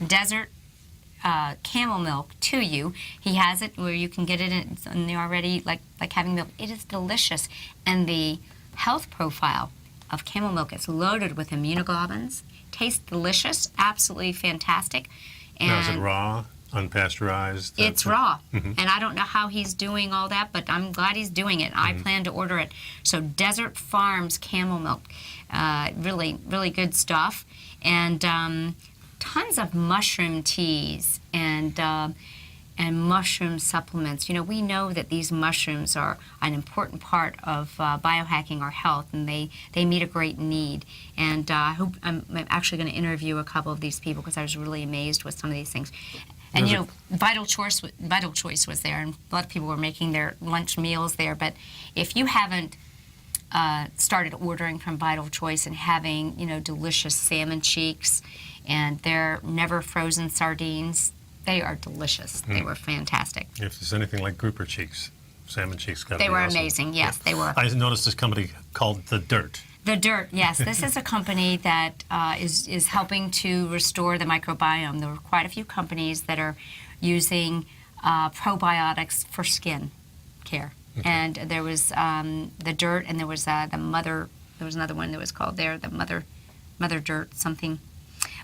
desert camel milk to you. He has it where you can get it and they're already like having milk. It is delicious. And the health profile of camel milk is loaded with immunoglobulins. Tastes delicious, absolutely fantastic. And Now, is it raw, unpasteurized? it's raw, and I don't know how he's doing all that, but I'm glad he's doing it. I plan to order it. So Desert Farms camel milk, really, really good stuff, and tons of mushroom teas and mushroom supplements. You know, we know that these mushrooms are an important part of biohacking our health, and they meet a great need. And I hope I'm actually going to interview a couple of these people because I was really amazed with some of these things. And you know, Vital Choice was there, and a lot of people were making their lunch meals there. But if you haven't started ordering from Vital Choice and having, delicious salmon cheeks and their never frozen sardines, they are delicious. They were fantastic. If there's anything like grouper cheeks, salmon cheeks, got to be They were awesome. amazing. Yes, they were. I noticed this company called The Dirt. The Dirt, yes. This is a company that is helping to restore the microbiome. There were quite a few companies that are using probiotics for skin care. Okay. And there was The Dirt, and there was the Mother. There was another one that was called the Mother Dirt something.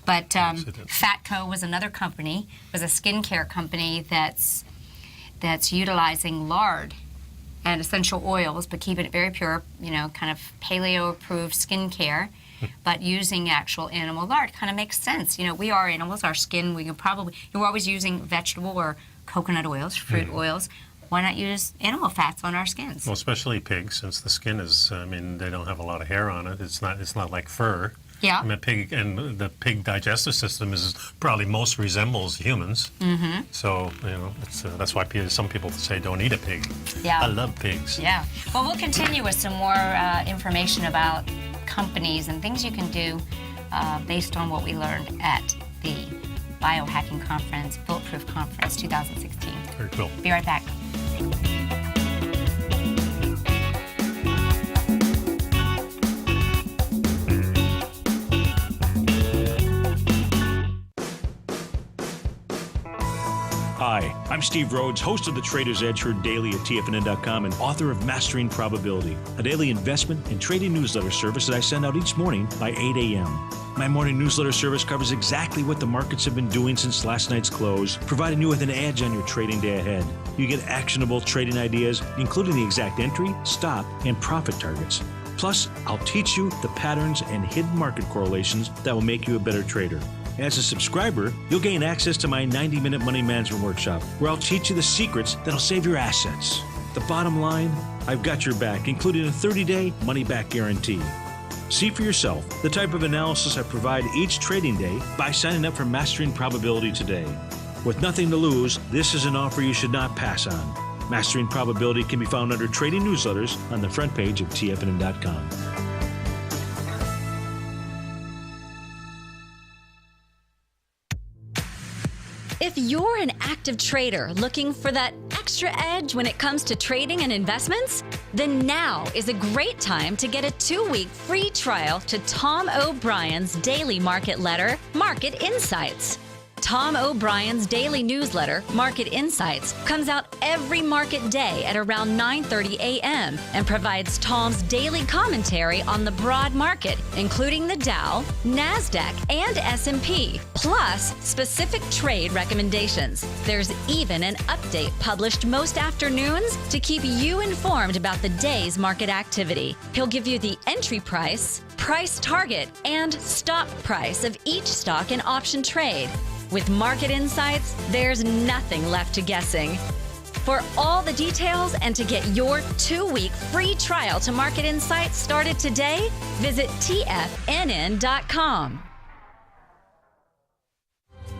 But Fatco was another company. It was a skincare company that's utilizing lard and essential oils, but keeping it very pure, kind of paleo-approved skincare, but using actual animal lard. Kind of makes sense. We are animals. Our skin, we're always using vegetable or coconut oils, fruit oils. Why not use animal fats on our skins? Well, especially pigs, since the skin is, they don't have a lot of hair on it. It's not like fur. Yeah. I mean, the pig digestive system is probably most resembles humans. Mm-hmm. So, that's why some people say don't eat a pig. Yeah. I love pigs. Yeah. Well, we'll continue with some more information about companies and things you can do based on what we learned at the Biohacking Conference, Bulletproof Conference 2016. Very cool. Be right back. Hi, I'm Steve Rhodes, host of the Trader's Edge heard daily at TFNN.com and author of Mastering Probability, a daily investment and trading newsletter service that I send out each morning by 8 a.m. My morning newsletter service covers exactly what the markets have been doing since last night's close, providing you with an edge on your trading day ahead. You get actionable trading ideas, including the exact entry, stop, and profit targets. Plus, I'll teach you the patterns and hidden market correlations that will make you a better trader. As a subscriber, you'll gain access to my 90-minute money management workshop, where I'll teach you the secrets that'll save your assets. The bottom line, I've got your back, including a 30-day money-back guarantee. See for yourself the type of analysis I provide each trading day by signing up for Mastering Probability today. With nothing to lose, this is an offer you should not pass on. Mastering Probability can be found under Trading Newsletters on the front page of TFNN.com. If you're an active trader looking for that extra edge when it comes to trading and investments, then now is a great time to get a 2-week free trial to Tom O'Brien's daily market letter, Market Insights. Tom O'Brien's daily newsletter, Market Insights, comes out every market day at around 9:30 a.m. and provides Tom's daily commentary on the broad market, including the Dow, NASDAQ, and S&P, plus specific trade recommendations. There's even an update published most afternoons to keep you informed about the day's market activity. He'll give you the entry price, price target, and stop price of each stock and option trade. With Market Insights, there's nothing left to guessing. For all the details and to get your 2-week free trial to Market Insights started today, visit TFNN.com.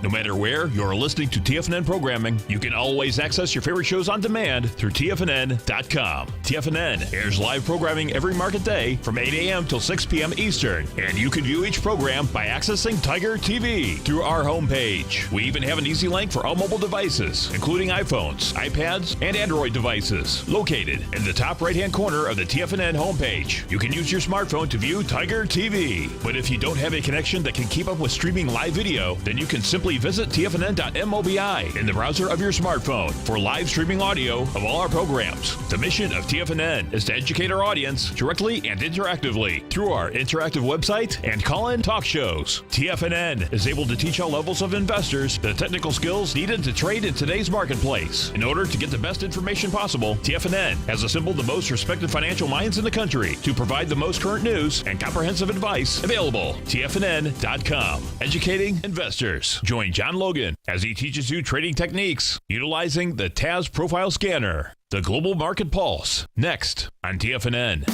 No matter where you're listening to TFNN programming, you can always access your favorite shows on demand through TFNN.com. TFNN airs live programming every market day from 8 a.m. till 6 p.m. Eastern, and you can view each program by accessing Tiger TV through our homepage. We even have an easy link for all mobile devices, including iPhones, iPads, and Android devices, located in the top right-hand corner of the TFNN homepage. You can use your smartphone to view Tiger TV, but if you don't have a connection that can keep up with streaming live video, then you can simply visit tfnn.mobi in the browser of your smartphone for live streaming audio of all our programs. The mission of TFNN is to educate our audience directly and interactively through our interactive website and call-in talk shows. TFNN is able to teach all levels of investors the technical skills needed to trade in today's marketplace. In order to get the best information possible, TFNN has assembled the most respected financial minds in the country to provide the most current news and comprehensive advice available. TFNN.com, educating investors. Join John Logan as he teaches you trading techniques utilizing the TAS Profile Scanner. The Global Market Pulse, next on TFNN.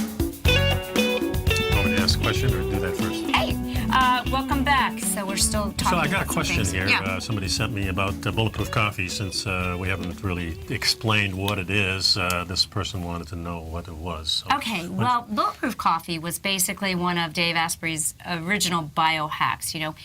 Want me to ask a question or do that first? Hey, welcome back. So we're still talking. So I got a about some question things. here. Yeah. Somebody sent me about Bulletproof Coffee. Since we haven't really explained what it is, this person wanted to know what it was. So Okay, well, Bulletproof Coffee was basically one of Dave Asprey's original biohacks. You know,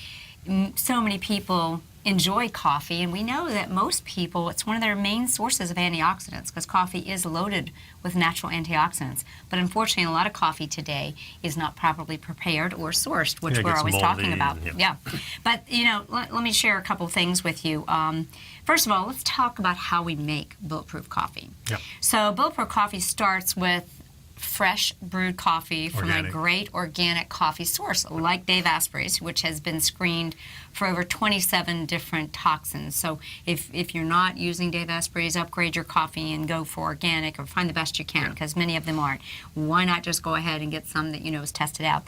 so many people enjoy coffee, and we know that most people, it's one of their main sources of antioxidants because coffee is loaded with natural antioxidants. But unfortunately, a lot of coffee today is not properly prepared or sourced, which Yeah, it we're gets always moldy talking about. and- Yeah. But, you know, let me share a couple things with you. First of all, let's talk about how we make Bulletproof Coffee. Yep. So Bulletproof Coffee starts with fresh brewed coffee from Organic. a great organic coffee source like Dave Asprey's, which has been screened for over 27 different toxins. So if you're not using Dave Asprey's, upgrade your coffee and go for organic or find the best you can, because many of them aren't. Why not just go ahead and get some that you know is tested out?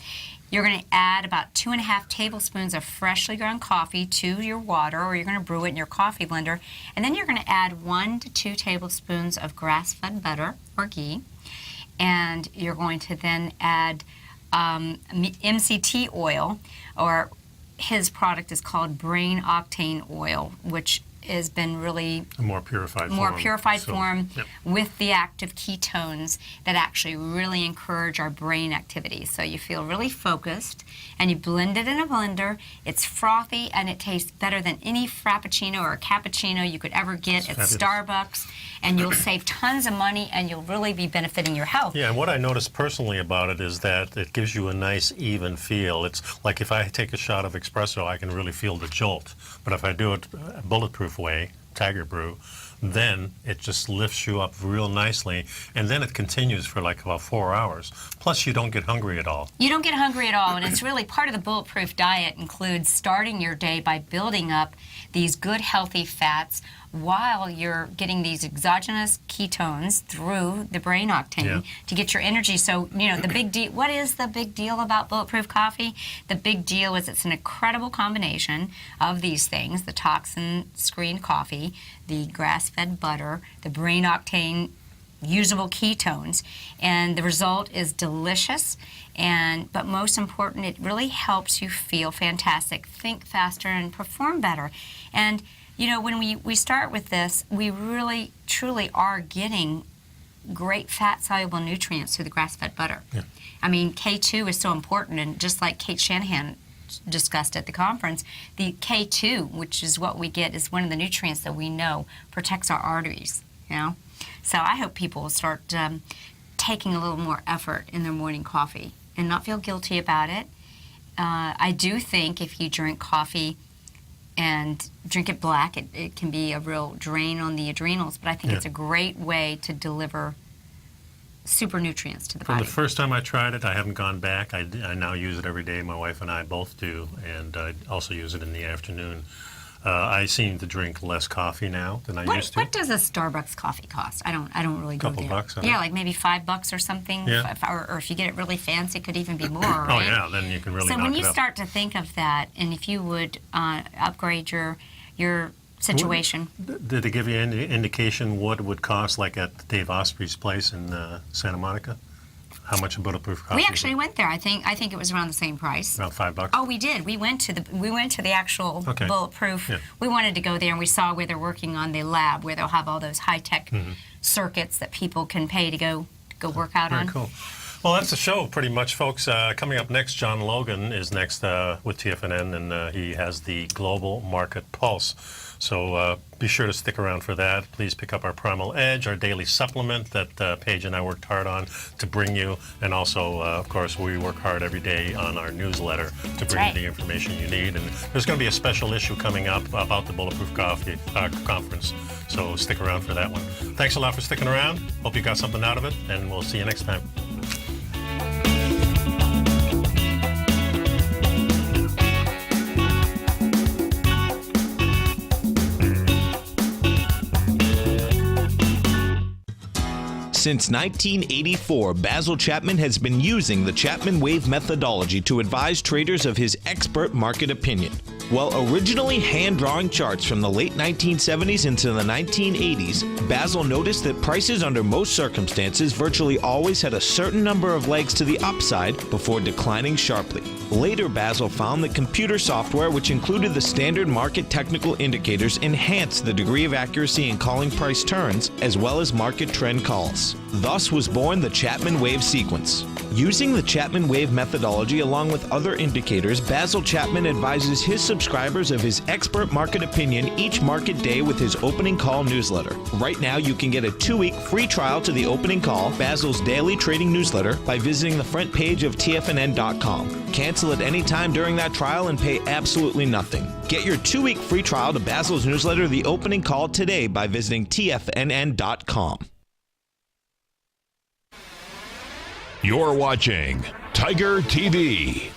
You're going to add about 2.5 tablespoons of freshly ground coffee to your water, or you're going to brew it in your coffee blender. And then you're going to add 1 to 2 tablespoons of grass-fed butter or ghee. And you're going to then add MCT oil, or his product is called Brain Octane Oil, which has been really A more purified form. Yep. with the active ketones that actually really encourage our brain activity. So you feel really focused, and you blend it in a blender. It's frothy, and it tastes better than any frappuccino or cappuccino you could ever get at Starbucks, and you'll save tons of money, and you'll really be benefiting your health. Yeah, and what I noticed personally about it is that it gives you a nice even feel. It's like if I take a shot of espresso, I can really feel the jolt. But if I do it a bulletproof way, Tiger Brew, then it just lifts you up real nicely, and then it continues for like about 4 hours. Plus, you don't get hungry at all. You don't get hungry at all, and it's really part of the bulletproof diet includes starting your day by building up these good, healthy fats while you're getting these exogenous ketones through the brain octane to get your energy. So, you know, the big deal, what is the big deal about bulletproof coffee? The big deal is it's an incredible combination of these things, the toxin-screened coffee, the grass-fed butter, the brain octane usable ketones, and the result is delicious. But most important, it really helps you feel fantastic, think faster, and perform better. And you know, when we start with this, we really, truly are getting great fat-soluble nutrients through the grass-fed butter. Yeah. I mean, K2 is so important, and just like Kate Shanahan discussed at the conference, the K2, which is what we get, is one of the nutrients that we know protects our arteries, you know? So I hope people will start taking a little more effort in their morning coffee and not feel guilty about it. I do think if you drink coffee and drink it black, it can be a real drain on the adrenals, but I think it's a great way to deliver super nutrients to the body. From the first time I tried it, I haven't gone back. I now use it every day. My wife and I both do, and I also use it in the afternoon. I seem to drink less coffee now than I used to. What does a Starbucks coffee cost? I don't really go there. Couple bucks. Yeah, like maybe $5 or something. Yeah. Or if you get it really fancy, it could even be more. Right? Oh yeah, then you can really. So knock when it you up. start to think of that, and if you would upgrade your situation. Did it give you any indication what it would cost, like at Dave Osprey's place in Santa Monica? How much a bulletproof coffee? We actually went there. I think it was around the same price. About $5. Oh, we did. We went to the actual bulletproof. Yeah. We wanted to go there, and we saw where they're working on the lab, where they'll have all those high-tech circuits that people can pay to go work out on. Very cool. Well, that's the show pretty much, folks. Coming up next, John Logan is next with TFNN, and he has the Global Market Pulse. So be sure to stick around for that. Please pick up our Primal Edge, our daily supplement that Paige and I worked hard on to bring you. And also, of course, we work hard every day on our newsletter to bring you the information you need. And there's going to be a special issue coming up about the Bulletproof Coffee Conference. So stick around for that one. Thanks a lot for sticking around. Hope you got something out of it, and we'll see you next time. Since 1984, Basil Chapman has been using the Chapman Wave methodology to advise traders of his expert market opinion. While originally hand-drawing charts from the late 1970s into the 1980s, Basil noticed that prices under most circumstances virtually always had a certain number of legs to the upside before declining sharply. Later, Basil found that computer software, which included the standard market technical indicators, enhanced the degree of accuracy in calling price turns, as well as market trend calls. Thus was born the Chapman Wave sequence. Using the Chapman Wave methodology along with other indicators, Basil Chapman advises his subscribers of his expert market opinion each market day with his opening call newsletter. Right now, you can get a 2-week free trial to the opening call, Basil's daily trading newsletter, by visiting the front page of TFNN.com. Cancel at any time during that trial and pay absolutely nothing. Get your 2-week free trial to Basil's newsletter, The Opening Call, today by visiting TFNN.com. You're watching Tiger TV.